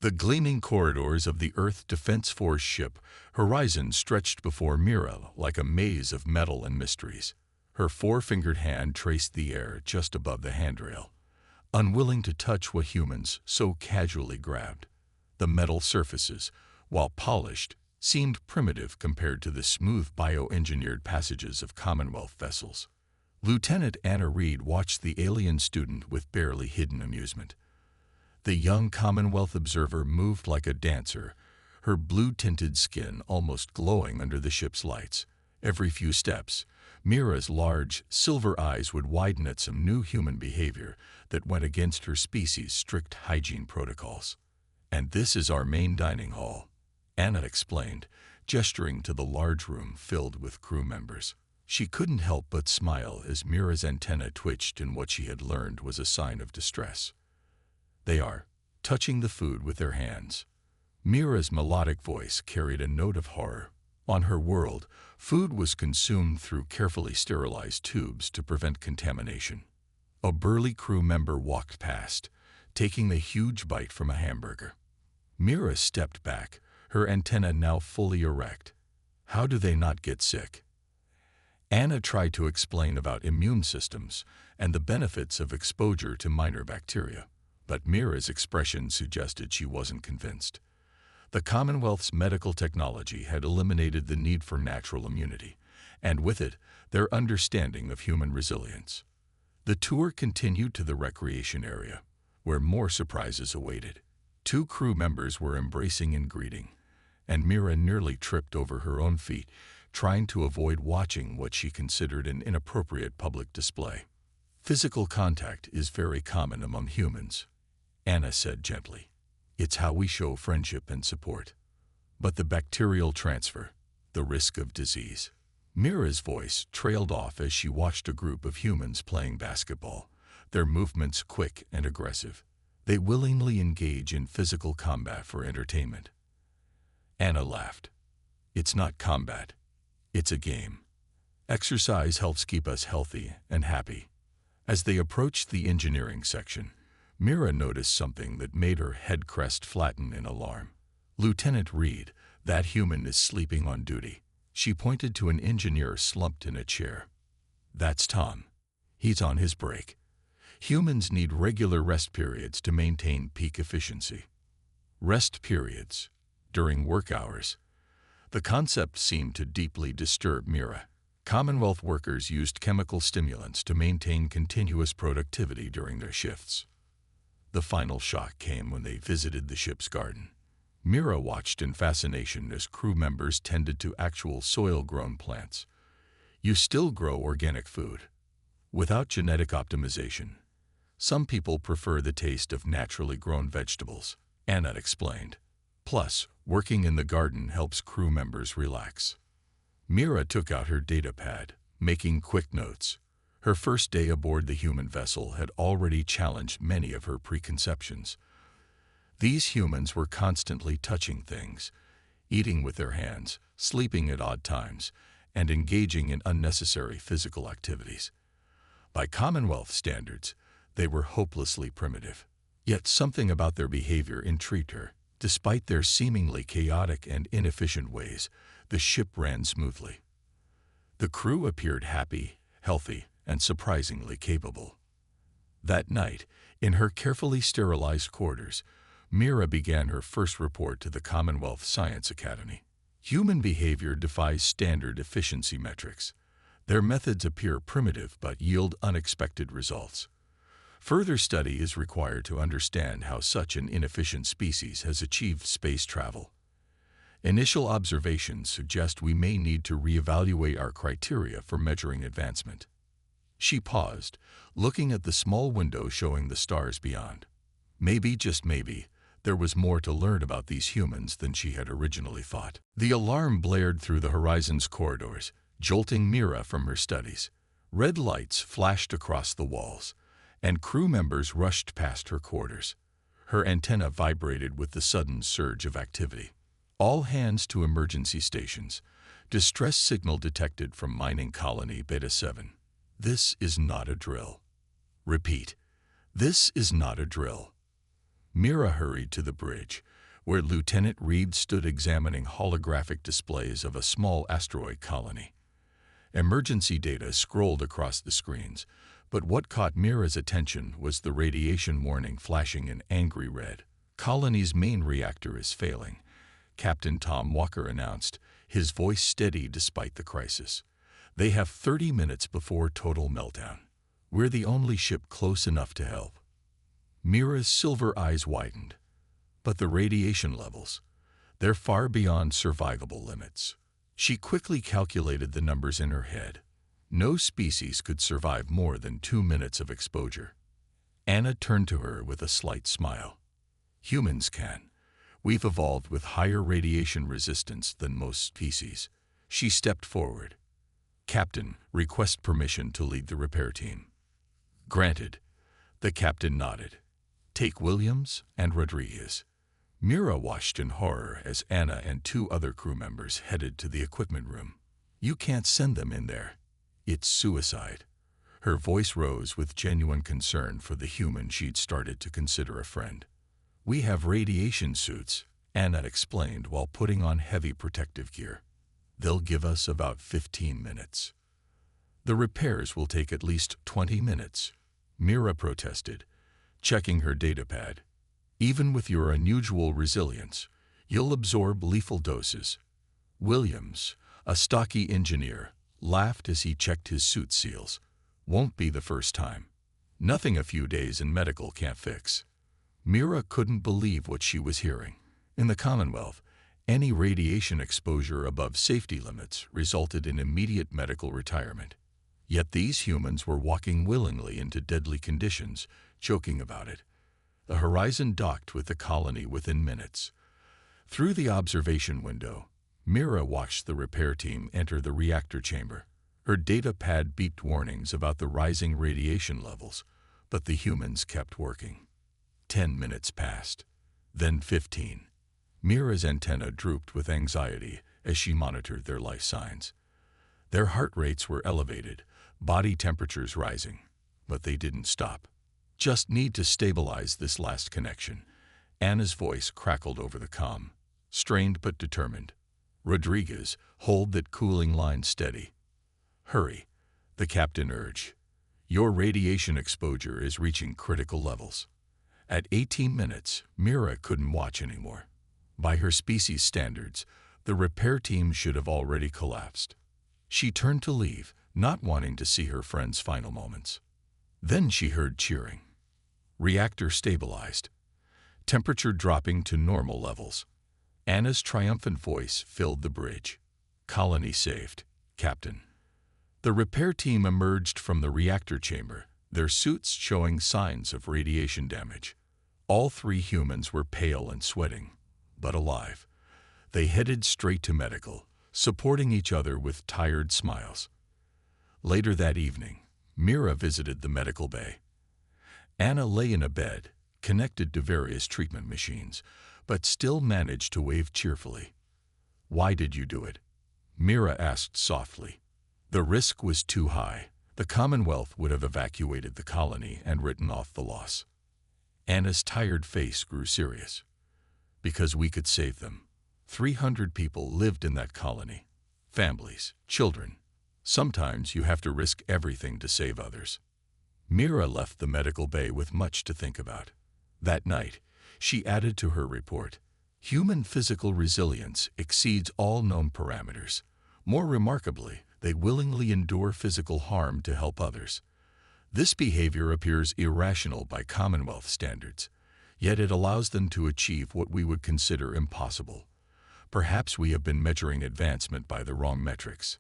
The gleaming corridors of the Earth Defense Force ship Horizon stretched before Mira like a maze of metal and mysteries. Her four-fingered hand traced the air just above the handrail, unwilling to touch what humans so casually grabbed. The metal surfaces, while polished, seemed primitive compared to the smooth bioengineered passages of Commonwealth vessels. Lieutenant Anna Reed watched the alien student with barely hidden amusement. The young Commonwealth observer moved like a dancer, her blue-tinted skin almost glowing under the ship's lights. Every few steps, Mira's large, silver eyes would widen at some new human behavior that went against her species' strict hygiene protocols. "And this is our main dining hall," Anna explained, gesturing to the large room filled with crew members. She couldn't help but smile as Mira's antenna twitched in what she had learned was a sign of distress. "They are touching the food with their hands." Mira's melodic voice carried a note of horror. On her world, food was consumed through carefully sterilized tubes to prevent contamination. A burly crew member walked past, taking a huge bite from a hamburger. Mira stepped back, her antenna now fully erect. "How do they not get sick?" Anna tried to explain about immune systems and the benefits of exposure to minor bacteria, but Mira's expression suggested she wasn't convinced. The Commonwealth's medical technology had eliminated the need for natural immunity, and with it, their understanding of human resilience. The tour continued to the recreation area, where more surprises awaited. Two crew members were embracing and greeting, and Mira nearly tripped over her own feet, trying to avoid watching what she considered an inappropriate public display. "Physical contact is very common among humans," Anna said gently. "It's how we show friendship and support. But the bacterial transfer, the risk of disease." Mira's voice trailed off as she watched a group of humans playing basketball, their movements quick and aggressive. They willingly engage in physical combat for entertainment. Anna laughed. "It's not combat. It's a game. Exercise helps keep us healthy and happy." As they approached the engineering section, Mira noticed something that made her head crest flatten in alarm. "Lieutenant Reed, that human is sleeping on duty." She pointed to an engineer slumped in a chair. "That's Tom. He's on his break." Humans need regular rest periods to maintain peak efficiency. Rest periods during work hours. The concept seemed to deeply disturb Mira. Commonwealth workers used chemical stimulants to maintain continuous productivity during their shifts. The final shock came when they visited the ship's garden. Mira watched in fascination as crew members tended to actual soil-grown plants. "You still grow organic food, without genetic optimization. Some people prefer the taste of naturally grown vegetables," Anna explained. "Plus, working in the garden helps crew members relax." Mira took out her data pad, making quick notes. Her first day aboard the human vessel had already challenged many of her preconceptions. These humans were constantly touching things, eating with their hands, sleeping at odd times, and engaging in unnecessary physical activities. By Commonwealth standards, they were hopelessly primitive. Yet something about their behavior intrigued her. Despite their seemingly chaotic and inefficient ways, the ship ran smoothly. The crew appeared happy, healthy, and surprisingly capable. That night, in her carefully sterilized quarters, Mira began her first report to the Commonwealth Science Academy. Human behavior defies standard efficiency metrics. Their methods appear primitive but yield unexpected results. Further study is required to understand how such an inefficient species has achieved space travel. Initial observations suggest we may need to reevaluate our criteria for measuring advancement." She paused, looking at the small window showing the stars beyond. Maybe, just maybe, there was more to learn about these humans than she had originally thought. The alarm blared through the Horizon's corridors, jolting Mira from her studies. Red lights flashed across the walls, and crew members rushed past her quarters. Her antenna vibrated with the sudden surge of activity. "All hands to emergency stations. Distress signal detected from mining colony Beta 7. This is not a drill. Repeat, this is not a drill." Mira hurried to the bridge, where Lieutenant Reed stood examining holographic displays of a small asteroid colony. Emergency data scrolled across the screens, but what caught Mira's attention was the radiation warning flashing in angry red. "Colony's main reactor is failing," Captain Tom Walker announced, his voice steady despite the crisis. "They have 30 minutes before total meltdown. We're the only ship close enough to help." Mira's silver eyes widened. But the radiation levels, they're far beyond survivable limits. She quickly calculated the numbers in her head. No species could survive more than 2 minutes of exposure. Anna turned to her with a slight smile. "Humans can. We've evolved with higher radiation resistance than most species." She stepped forward. "Captain, request permission to lead the repair team." "Granted." The captain nodded. "Take Williams and Rodriguez." Mira watched in horror as Anna and 2 other crew members headed to the equipment room. "You can't send them in there. It's suicide." Her voice rose with genuine concern for the human she'd started to consider a friend. "We have radiation suits," Anna explained while putting on heavy protective gear. "They'll give us about 15 minutes. "The repairs will take at least 20 minutes," Mira protested, checking her datapad. "Even with your unusual resilience, you'll absorb lethal doses." Williams, a stocky engineer, laughed as he checked his suit seals. "Won't be the first time. Nothing a few days in medical can't fix." Mira couldn't believe what she was hearing. In the Commonwealth, any radiation exposure above safety limits resulted in immediate medical retirement. Yet these humans were walking willingly into deadly conditions, joking about it. The Horizon docked with the colony within minutes. Through the observation window, Mira watched the repair team enter the reactor chamber. Her data pad beeped warnings about the rising radiation levels, but the humans kept working. 10 minutes passed, then 15. Mira's antenna drooped with anxiety as she monitored their life signs. Their heart rates were elevated, body temperatures rising, but they didn't stop. "Just need to stabilize this last connection." Anna's voice crackled over the comm, strained but determined. "Rodriguez, hold that cooling line steady." "Hurry," the captain urged. "Your radiation exposure is reaching critical levels." At 18 minutes, Mira couldn't watch anymore. By her species standards, the repair team should have already collapsed. She turned to leave, not wanting to see her friend's final moments. Then she heard cheering. Reactor stabilized, temperature dropping to normal levels. Anna's triumphant voice filled the bridge. "Colony saved, Captain." The repair team emerged from the reactor chamber, their suits showing signs of radiation damage. All 3 humans were pale and sweating, but alive. They headed straight to medical, supporting each other with tired smiles. Later that evening, Mira visited the medical bay. Anna lay in a bed, connected to various treatment machines, but still managed to wave cheerfully. "Why did you do it?" Mira asked softly. "The risk was too high. The Commonwealth would have evacuated the colony and written off the loss." Anna's tired face grew serious. "Because we could save them. 300 people lived in that colony. Families, children. Sometimes you have to risk everything to save others." Mira left the medical bay with much to think about. That night, she added to her report, "Human physical resilience exceeds all known parameters. More remarkably, they willingly endure physical harm to help others. This behavior appears irrational by Commonwealth standards, yet it allows them to achieve what we would consider impossible. Perhaps we have been measuring advancement by the wrong metrics."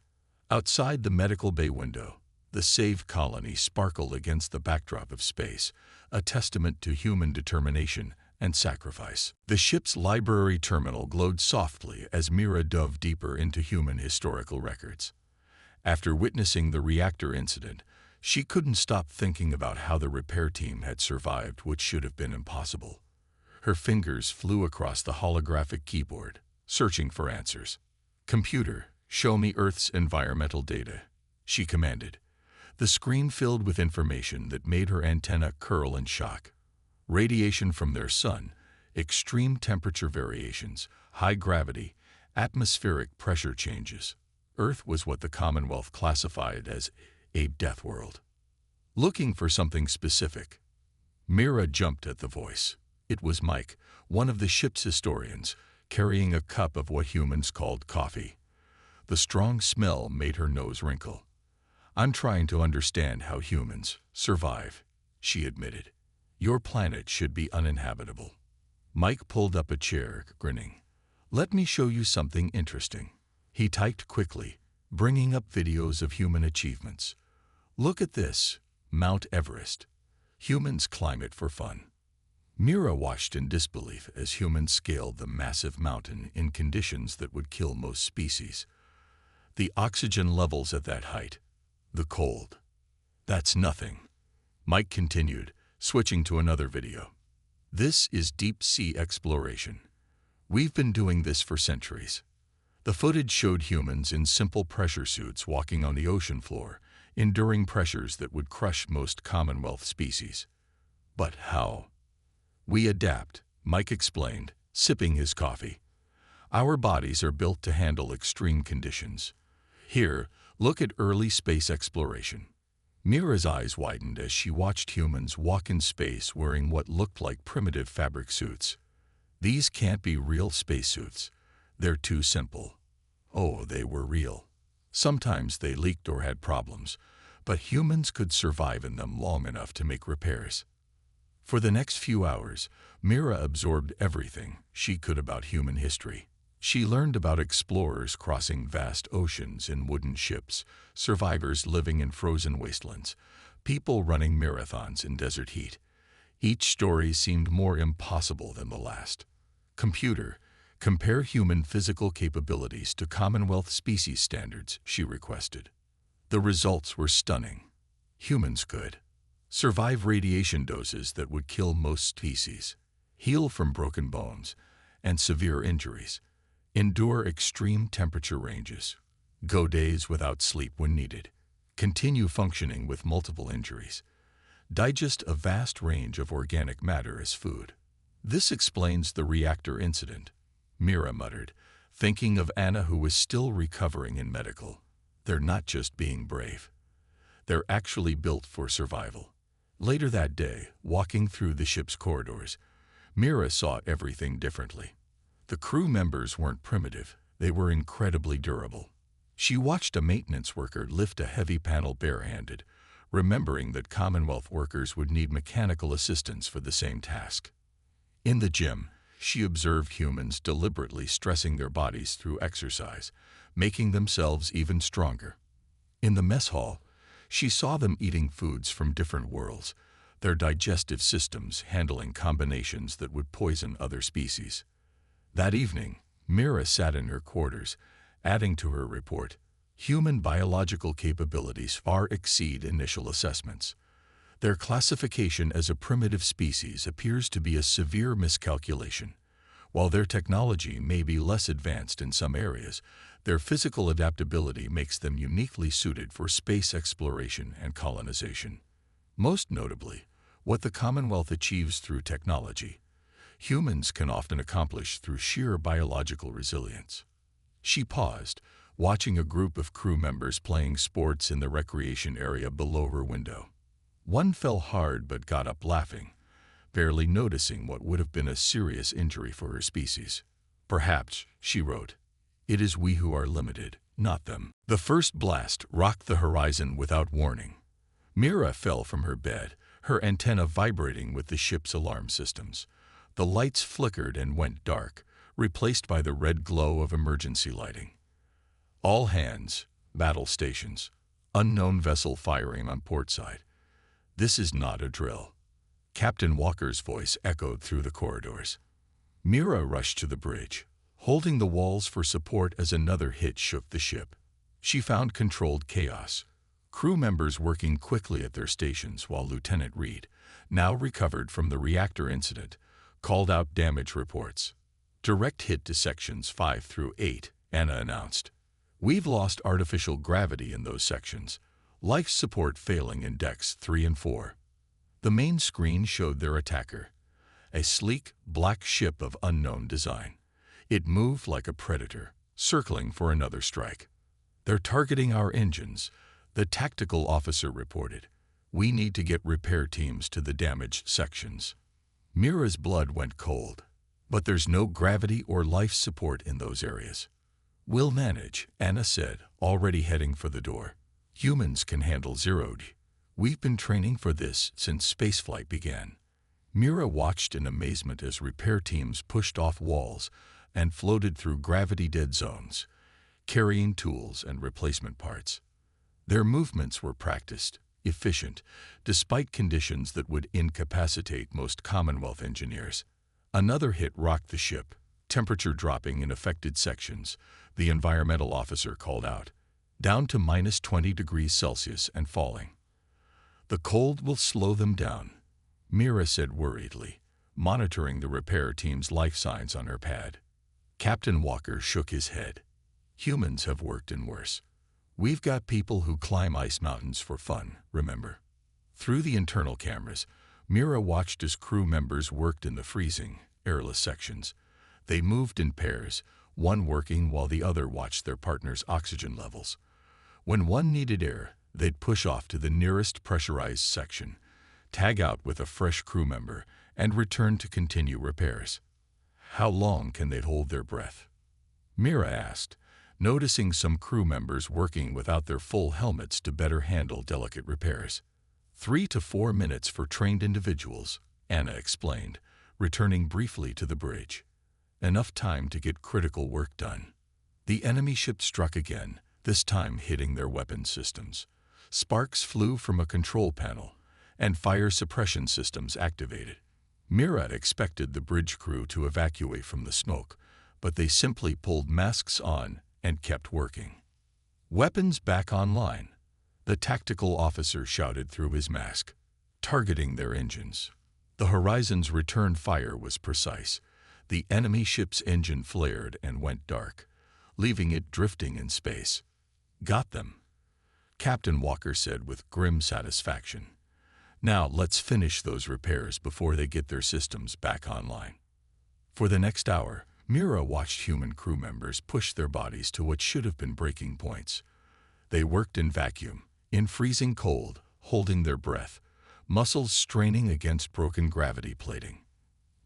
Outside the medical bay window, the saved colony sparkled against the backdrop of space, a testament to human determination and sacrifice. The ship's library terminal glowed softly as Mira dove deeper into human historical records. After witnessing the reactor incident, she couldn't stop thinking about how the repair team had survived what should have been impossible. Her fingers flew across the holographic keyboard, searching for answers. "Computer, show me Earth's environmental data," she commanded. The screen filled with information that made her antenna curl in shock. radiation from their sun, extreme temperature variations, high gravity, atmospheric pressure changes. Earth was what the Commonwealth classified as a death world. Looking for something specific, Mira jumped at the voice. It was Mike, one of the ship's historians, carrying a cup of what humans called coffee. The strong smell made her nose wrinkle. "I'm trying to understand how humans survive," she admitted. "Your planet should be uninhabitable." Mike pulled up a chair, grinning. "Let me show you something interesting." He typed quickly, bringing up videos of human achievements. "Look at this, Mount Everest. Humans climb it for fun." Mira watched in disbelief as humans scaled the massive mountain in conditions that would kill most species. The oxygen levels at that height, the cold. "That's nothing," Mike continued, switching to another video. "This is deep-sea exploration. We've been doing this for centuries." The footage showed humans in simple pressure suits walking on the ocean floor, enduring pressures that would crush most Commonwealth species. "But how?" "We adapt," Mike explained, sipping his coffee. "Our bodies are built to handle extreme conditions. Here, look at early space exploration." Mira's eyes widened as she watched humans walk in space wearing what looked like primitive fabric suits. "These can't be real spacesuits. They're too simple." Oh, they were real. Sometimes they leaked or had problems, but humans could survive in them long enough to make repairs. For the next few hours, Mira absorbed everything she could about human history. She learned about explorers crossing vast oceans in wooden ships, survivors living in frozen wastelands, people running marathons in desert heat. Each story seemed more impossible than the last. "Computer, compare human physical capabilities to Commonwealth species standards," she requested. The results were stunning. Humans could survive radiation doses that would kill most species, heal from broken bones and severe injuries, endure extreme temperature ranges, go days without sleep when needed, continue functioning with multiple injuries, digest a vast range of organic matter as food. "This explains the reactor incident," Mira muttered, thinking of Anna, who was still recovering in medical. "They're not just being brave. They're actually built for survival." Later that day, walking through the ship's corridors, Mira saw everything differently. The crew members weren't primitive, they were incredibly durable. She watched a maintenance worker lift a heavy panel barehanded, remembering that Commonwealth workers would need mechanical assistance for the same task. In the gym, she observed humans deliberately stressing their bodies through exercise, making themselves even stronger. In the mess hall, she saw them eating foods from different worlds, their digestive systems handling combinations that would poison other species. That evening, Mira sat in her quarters, adding to her report, "Human biological capabilities far exceed initial assessments. Their classification as a primitive species appears to be a severe miscalculation. While their technology may be less advanced in some areas, their physical adaptability makes them uniquely suited for space exploration and colonization. Most notably, what the Commonwealth achieves through technology, humans can often accomplish through sheer biological resilience." She paused, watching a group of crew members playing sports in the recreation area below her window. One fell hard but got up laughing, barely noticing what would have been a serious injury for her species. "Perhaps," she wrote, "it is we who are limited, not them." The first blast rocked the horizon without warning. Mira fell from her bed, her antenna vibrating with the ship's alarm systems. The lights flickered and went dark, replaced by the red glow of emergency lighting. "All hands, battle stations, unknown vessel firing on port side. This is not a drill." Captain Walker's voice echoed through the corridors. Mira rushed to the bridge, holding the walls for support as another hit shook the ship. She found controlled chaos. Crew members working quickly at their stations while Lieutenant Reed, now recovered from the reactor incident, called out damage reports. "Direct hit to sections 5 through 8, Anna announced. "We've lost artificial gravity in those sections. Life support failing in decks 3 and 4. The main screen showed their attacker, a sleek, black ship of unknown design. It moved like a predator, circling for another strike. "They're targeting our engines," the tactical officer reported. "We need to get repair teams to the damaged sections." Mira's blood went cold. "But there's no gravity or life support in those areas." "We'll manage," Anna said, already heading for the door. "Humans can handle zero-G. We've been training for this since spaceflight began." Mira watched in amazement as repair teams pushed off walls and floated through gravity-dead zones, carrying tools and replacement parts. Their movements were practiced, efficient, despite conditions that would incapacitate most Commonwealth engineers. Another hit rocked the ship, temperature dropping in affected sections, the environmental officer called out, down to -20 degrees Celsius and falling. "The cold will slow them down," Mira said worriedly, monitoring the repair team's life signs on her pad. Captain Walker shook his head. "Humans have worked in worse. We've got people who climb ice mountains for fun, remember?" Through the internal cameras, Mira watched as crew members worked in the freezing, airless sections. They moved in pairs, one working while the other watched their partner's oxygen levels. When one needed air, they'd push off to the nearest pressurized section, tag out with a fresh crew member, and return to continue repairs. "How long can they hold their breath?" Mira asked, noticing some crew members working without their full helmets to better handle delicate repairs. 3 to 4 minutes for trained individuals," Anna explained, returning briefly to the bridge. "Enough time to get critical work done." The enemy ship struck again, this time hitting their weapons systems. Sparks flew from a control panel, and fire suppression systems activated. Mira expected the bridge crew to evacuate from the smoke, but they simply pulled masks on and kept working. "Weapons back online," the tactical officer shouted through his mask, targeting their engines. The Horizon's return fire was precise. The enemy ship's engine flared and went dark, leaving it drifting in space. "Got them," Captain Walker said with grim satisfaction. "Now let's finish those repairs before they get their systems back online." For the next hour, Mira watched human crew members push their bodies to what should have been breaking points. They worked in vacuum, in freezing cold, holding their breath, muscles straining against broken gravity plating.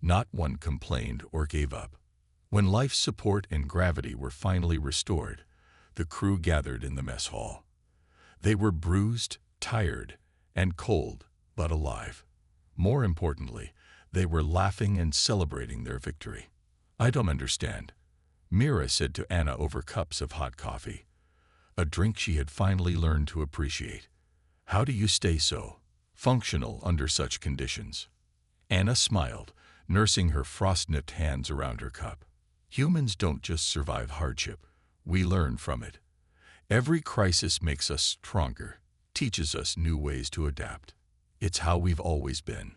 Not one complained or gave up. When life support and gravity were finally restored, the crew gathered in the mess hall. They were bruised, tired, and cold, but alive. More importantly, they were laughing and celebrating their victory. "I don't understand," Mira said to Anna over cups of hot coffee, a drink she had finally learned to appreciate. "How do you stay so functional under such conditions?" Anna smiled, nursing her frost-nipped hands around her cup. "Humans don't just survive hardship, we learn from it. Every crisis makes us stronger, teaches us new ways to adapt. It's how we've always been."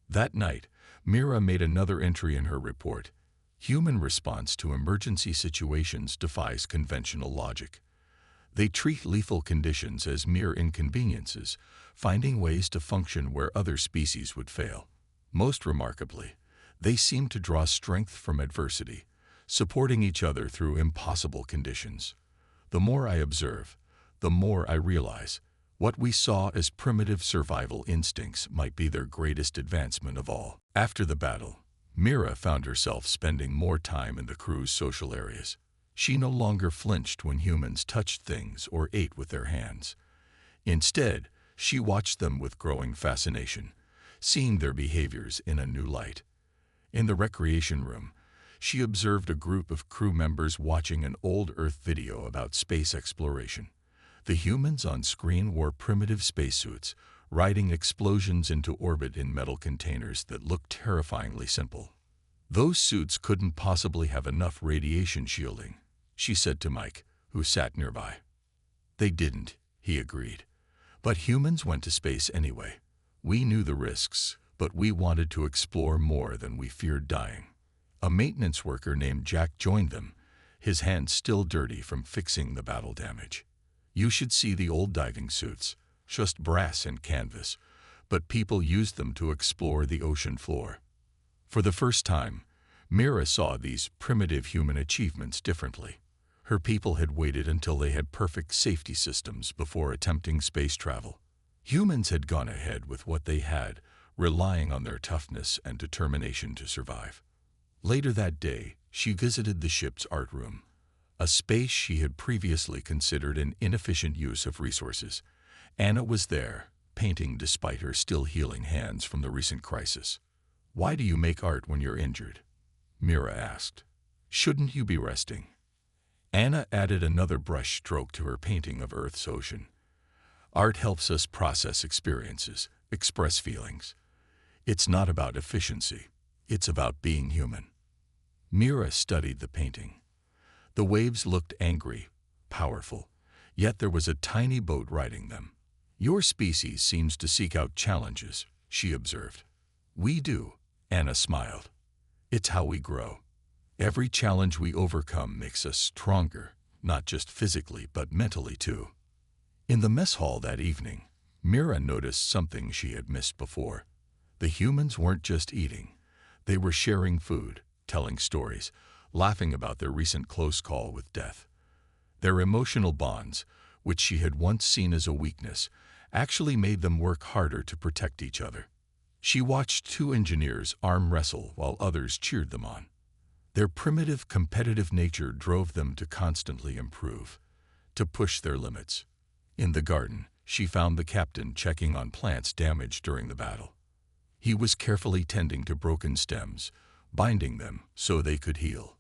That night, Mira made another entry in her report. Human response to emergency situations defies conventional logic. They treat lethal conditions as mere inconveniences, finding ways to function where other species would fail. Most remarkably, they seem to draw strength from adversity, supporting each other through impossible conditions. The more I observe, the more I realize what we saw as primitive survival instincts might be their greatest advancement of all. After the battle, Mira found herself spending more time in the crew's social areas. She no longer flinched when humans touched things or ate with their hands. Instead, she watched them with growing fascination, seeing their behaviors in a new light. In the recreation room, she observed a group of crew members watching an old Earth video about space exploration. The humans on screen wore primitive spacesuits, riding explosions into orbit in metal containers that looked terrifyingly simple. "Those suits couldn't possibly have enough radiation shielding," she said to Mike, who sat nearby. "They didn't," he agreed. "But humans went to space anyway. We knew the risks, but we wanted to explore more than we feared dying." A maintenance worker named Jack joined them, his hands still dirty from fixing the battle damage. "You should see the old diving suits, just brass and canvas, but people used them to explore the ocean floor." For the first time, Mira saw these primitive human achievements differently. Her people had waited until they had perfect safety systems before attempting space travel. Humans had gone ahead with what they had, relying on their toughness and determination to survive. Later that day, she visited the ship's art room, a space she had previously considered an inefficient use of resources. Anna was there, painting despite her still healing hands from the recent crisis. "Why do you make art when you're injured?" Mira asked. "Shouldn't you be resting?" Anna added another brush stroke to her painting of Earth's ocean. "Art helps us process experiences, express feelings. It's not about efficiency, it's about being human." Mira studied the painting. The waves looked angry, powerful, yet there was a tiny boat riding them. "Your species seems to seek out challenges," she observed. "We do," Anna smiled. "It's how we grow. Every challenge we overcome makes us stronger, not just physically but mentally too." In the mess hall that evening, Mira noticed something she had missed before. The humans weren't just eating. They were sharing food, telling stories, laughing about their recent close call with death. Their emotional bonds, which she had once seen as a weakness, actually made them work harder to protect each other. She watched two engineers arm wrestle while others cheered them on. Their primitive, competitive nature drove them to constantly improve, to push their limits. In the garden, she found the captain checking on plants damaged during the battle. He was carefully tending to broken stems, binding them so they could heal.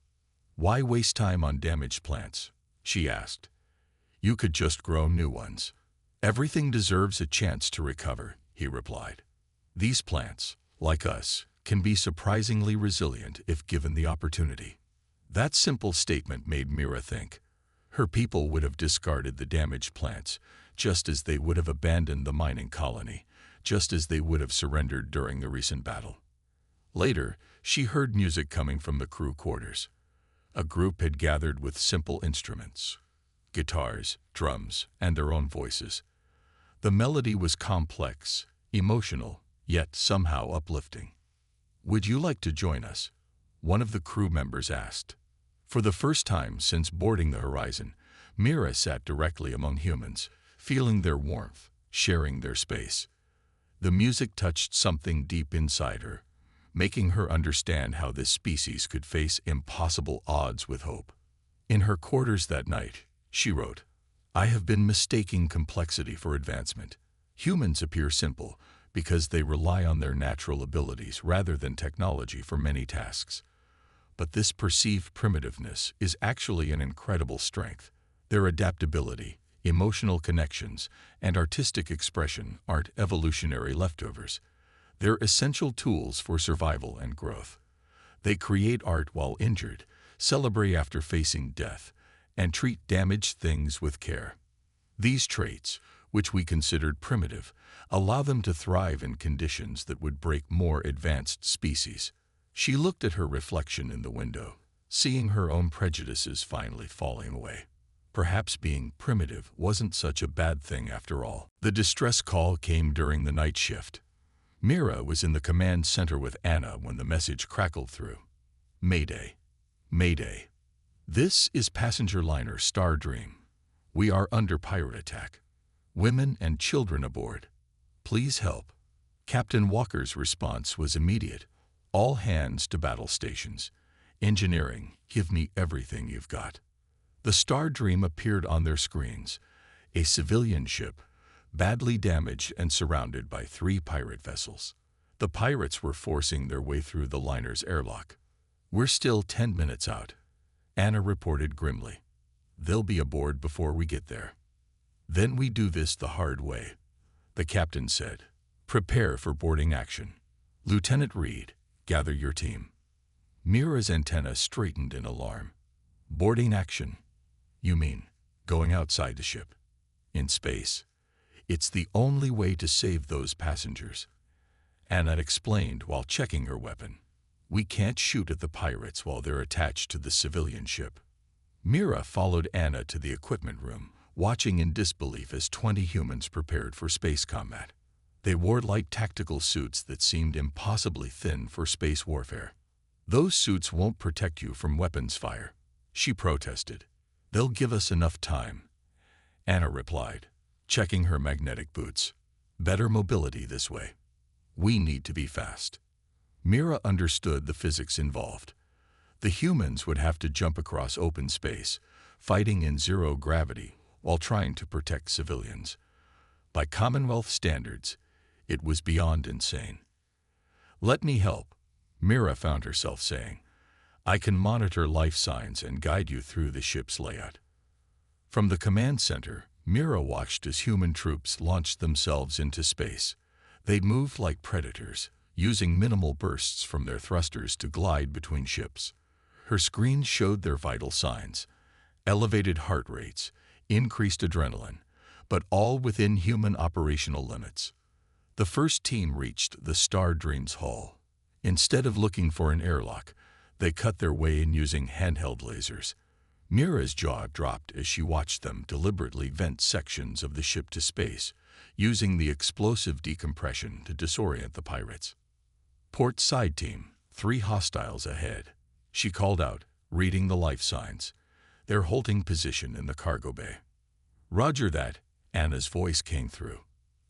"Why waste time on damaged plants?" she asked. "You could just grow new ones." "Everything deserves a chance to recover," he replied. "These plants, like us, can be surprisingly resilient if given the opportunity." That simple statement made Mira think. Her people would have discarded the damaged plants, just as they would have abandoned the mining colony, just as they would have surrendered during the recent battle. Later, she heard music coming from the crew quarters. A group had gathered with simple instruments, guitars, drums, and their own voices. The melody was complex, emotional, yet somehow uplifting. "Would you like to join us?" one of the crew members asked. For the first time since boarding the Horizon, Mira sat directly among humans, feeling their warmth, sharing their space. The music touched something deep inside her, making her understand how this species could face impossible odds with hope. In her quarters that night, she wrote, "I have been mistaking complexity for advancement. Humans appear simple because they rely on their natural abilities rather than technology for many tasks. But this perceived primitiveness is actually an incredible strength. Their adaptability, emotional connections, and artistic expression aren't evolutionary leftovers. They're essential tools for survival and growth. They create art while injured, celebrate after facing death, and treat damaged things with care. These traits, which we considered primitive, allow them to thrive in conditions that would break more advanced species." She looked at her reflection in the window, seeing her own prejudices finally falling away. Perhaps being primitive wasn't such a bad thing after all. The distress call came during the night shift. Mira was in the command center with Anna when the message crackled through. "Mayday. Mayday. This is passenger liner Star Dream. We are under pirate attack. Women and children aboard. Please help." Captain Walker's response was immediate. "All hands to battle stations. Engineering, give me everything you've got." The Star Dream appeared on their screens, a civilian ship, badly damaged and surrounded by 3 pirate vessels. The pirates were forcing their way through the liner's airlock. "We're still 10 minutes out," Anna reported grimly. "They'll be aboard before we get there." "Then we do this the hard way," the captain said. "Prepare for boarding action. Lieutenant Reed, gather your team." Mira's antenna straightened in alarm. "Boarding action? You mean going outside the ship? In space? It's the only way to save those passengers," Anna explained while checking her weapon. "We can't shoot at the pirates while they're attached to the civilian ship." Mira followed Anna to the equipment room, watching in disbelief as 20 humans prepared for space combat. They wore light tactical suits that seemed impossibly thin for space warfare. "Those suits won't protect you from weapons fire," she protested. "They'll give us enough time," Anna replied, checking her magnetic boots. "Better mobility this way. We need to be fast." Mira understood the physics involved. The humans would have to jump across open space, fighting in zero gravity while trying to protect civilians. By Commonwealth standards, it was beyond insane. "Let me help," Mira found herself saying. "I can monitor life signs and guide you through the ship's layout." From the command center, Mira watched as human troops launched themselves into space. They moved like predators, using minimal bursts from their thrusters to glide between ships. Her screen showed their vital signs: elevated heart rates, increased adrenaline, but all within human operational limits. The first team reached the Star Dreams Hall. Instead of looking for an airlock, they cut their way in using handheld lasers. Mira's jaw dropped as she watched them deliberately vent sections of the ship to space, using the explosive decompression to disorient the pirates. "Port side team, 3 hostiles ahead," she called out, reading the life signs. "They're holding position in the cargo bay." "Roger that," Anna's voice came through.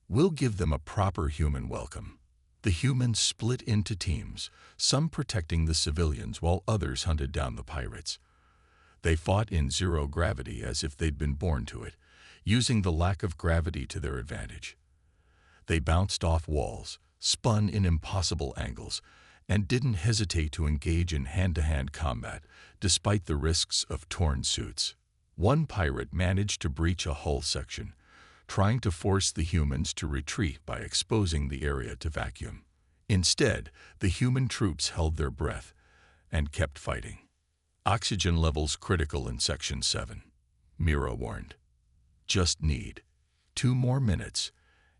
"We'll give them a proper human welcome." The humans split into teams, some protecting the civilians while others hunted down the pirates. They fought in zero gravity as if they'd been born to it, using the lack of gravity to their advantage. They bounced off walls, spun in impossible angles, and didn't hesitate to engage in hand-to-hand combat, despite the risks of torn suits. One pirate managed to breach a hull section, trying to force the humans to retreat by exposing the area to vacuum. Instead, the human troops held their breath and kept fighting. "Oxygen levels critical in Section 7, Mira warned. "Just need 2 more minutes,"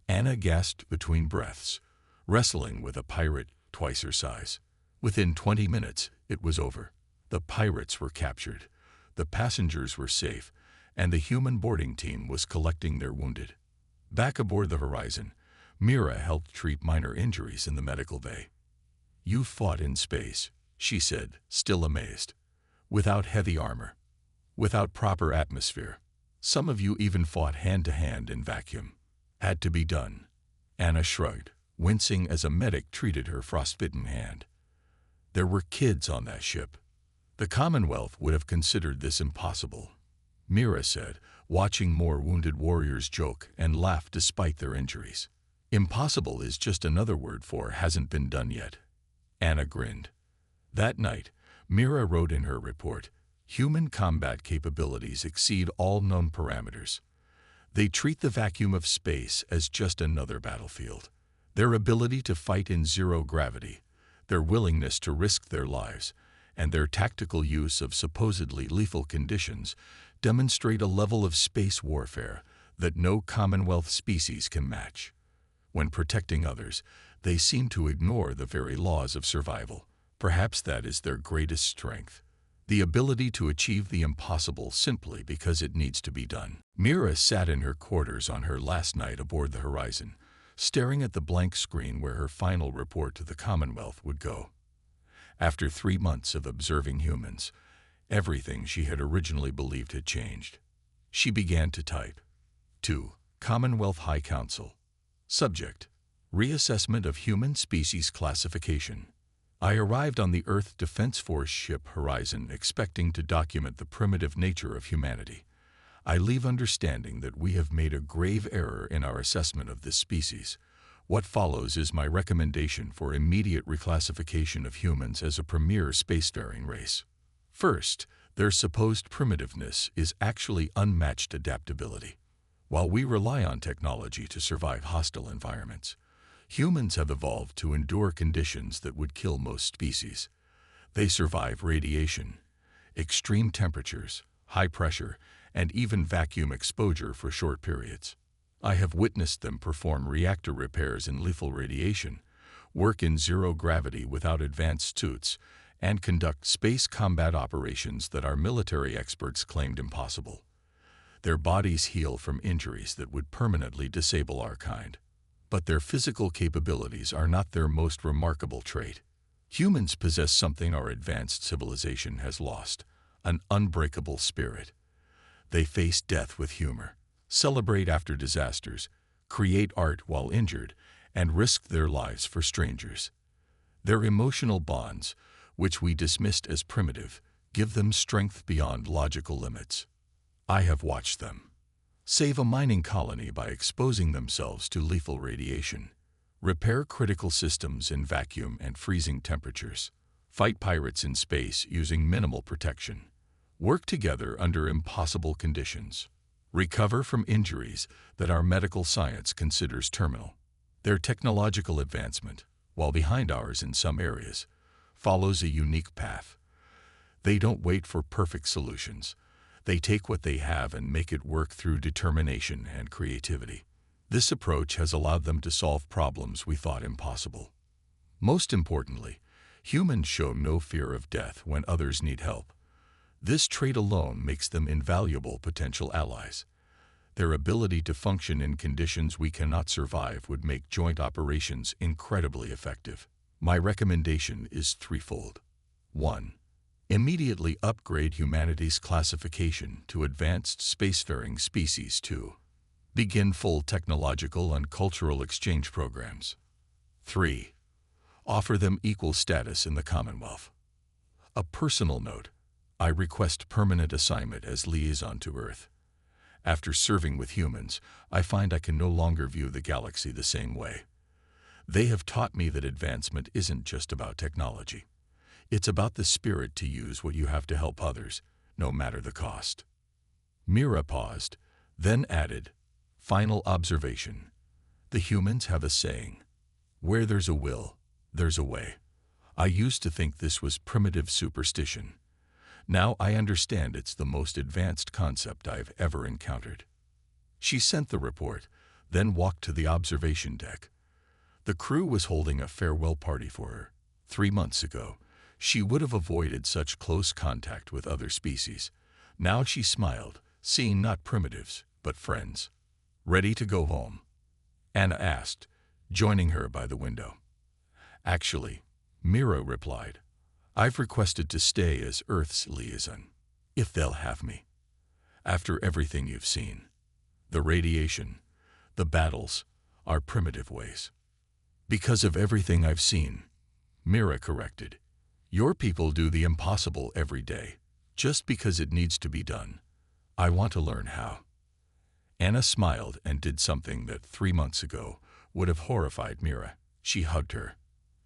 Anna gasped between breaths, wrestling with a pirate twice her size. Within 20 minutes, it was over. The pirates were captured, the passengers were safe, and the human boarding team was collecting their wounded. Back aboard the Horizon, Mira helped treat minor injuries in the medical bay. "You fought in space," she said, still amazed. "Without heavy armor, without proper atmosphere. Some of you even fought hand-to-hand in vacuum. Had to be done." Anna shrugged, wincing as a medic treated her frostbitten hand. "There were kids on that ship. The Commonwealth would have considered this impossible," Mira said, watching more wounded warriors joke and laugh despite their injuries. "Impossible is just another word for hasn't been done yet." Anna grinned. That night, Mira wrote in her report, "Human combat capabilities exceed all known parameters. They treat the vacuum of space as just another battlefield. Their ability to fight in zero gravity, their willingness to risk their lives, and their tactical use of supposedly lethal conditions demonstrate a level of space warfare that no Commonwealth species can match. When protecting others, they seem to ignore the very laws of survival. Perhaps that is their greatest strength, the ability to achieve the impossible simply because it needs to be done." Mira sat in her quarters on her last night aboard the Horizon, staring at the blank screen where her final report to the Commonwealth would go. After 3 months of observing humans, everything she had originally believed had changed. She began to type. To Commonwealth High Council. Subject: Reassessment of Human Species Classification. I arrived on the Earth Defense Force ship Horizon expecting to document the primitive nature of humanity. I leave understanding that we have made a grave error in our assessment of this species. What follows is my recommendation for immediate reclassification of humans as a premier spacefaring race. First, their supposed primitiveness is actually unmatched adaptability. While we rely on technology to survive hostile environments, humans have evolved to endure conditions that would kill most species. They survive radiation, extreme temperatures, high pressure, and even vacuum exposure for short periods. I have witnessed them perform reactor repairs in lethal radiation, work in zero gravity without advanced suits, and conduct space combat operations that our military experts claimed impossible. Their bodies heal from injuries that would permanently disable our kind. But their physical capabilities are not their most remarkable trait. Humans possess something our advanced civilization has lost, an unbreakable spirit. They face death with humor, celebrate after disasters, create art while injured, and risk their lives for strangers. Their emotional bonds, which we dismissed as primitive, give them strength beyond logical limits. I have watched them save a mining colony by exposing themselves to lethal radiation, repair critical systems in vacuum and freezing temperatures, fight pirates in space using minimal protection, work together under impossible conditions, recover from injuries that our medical science considers terminal. Their technological advancement, while behind ours in some areas, follows a unique path. They don't wait for perfect solutions. They take what they have and make it work through determination and creativity. This approach has allowed them to solve problems we thought impossible. Most importantly, humans show no fear of death when others need help. This trait alone makes them invaluable potential allies. Their ability to function in conditions we cannot survive would make joint operations incredibly effective. My recommendation is threefold. 1. Immediately upgrade humanity's classification to advanced spacefaring species. 2. Begin full technological and cultural exchange programs. 3. Offer them equal status in the Commonwealth. A personal note: I request permanent assignment as liaison to Earth. After serving with humans, I find I can no longer view the galaxy the same way. They have taught me that advancement isn't just about technology. It's about the spirit to use what you have to help others, no matter the cost. Mira paused, then added, final observation. The humans have a saying: where there's a will, there's a way. I used to think this was primitive superstition. Now I understand it's the most advanced concept I've ever encountered. She sent the report, then walked to the observation deck. The crew was holding a farewell party for her. 3 months ago, she would have avoided such close contact with other species. Now she smiled, seeing not primitives, but friends. Ready to go home? Anna asked, joining her by the window. Actually, Mira replied, I've requested to stay as Earth's liaison, if they'll have me. After everything you've seen, the radiation, the battles, our primitive ways. Because of everything I've seen, Mira corrected. Your people do the impossible every day, just because it needs to be done. I want to learn how. Anna smiled and did something that 3 months ago would have horrified Mira. She hugged her,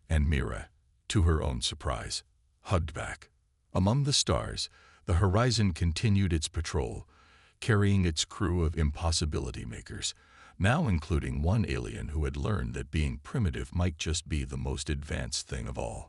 and Mira, to her own surprise, hugged back. Among the stars, the Horizon continued its patrol, carrying its crew of impossibility makers, now including one alien who had learned that being primitive might just be the most advanced thing of all.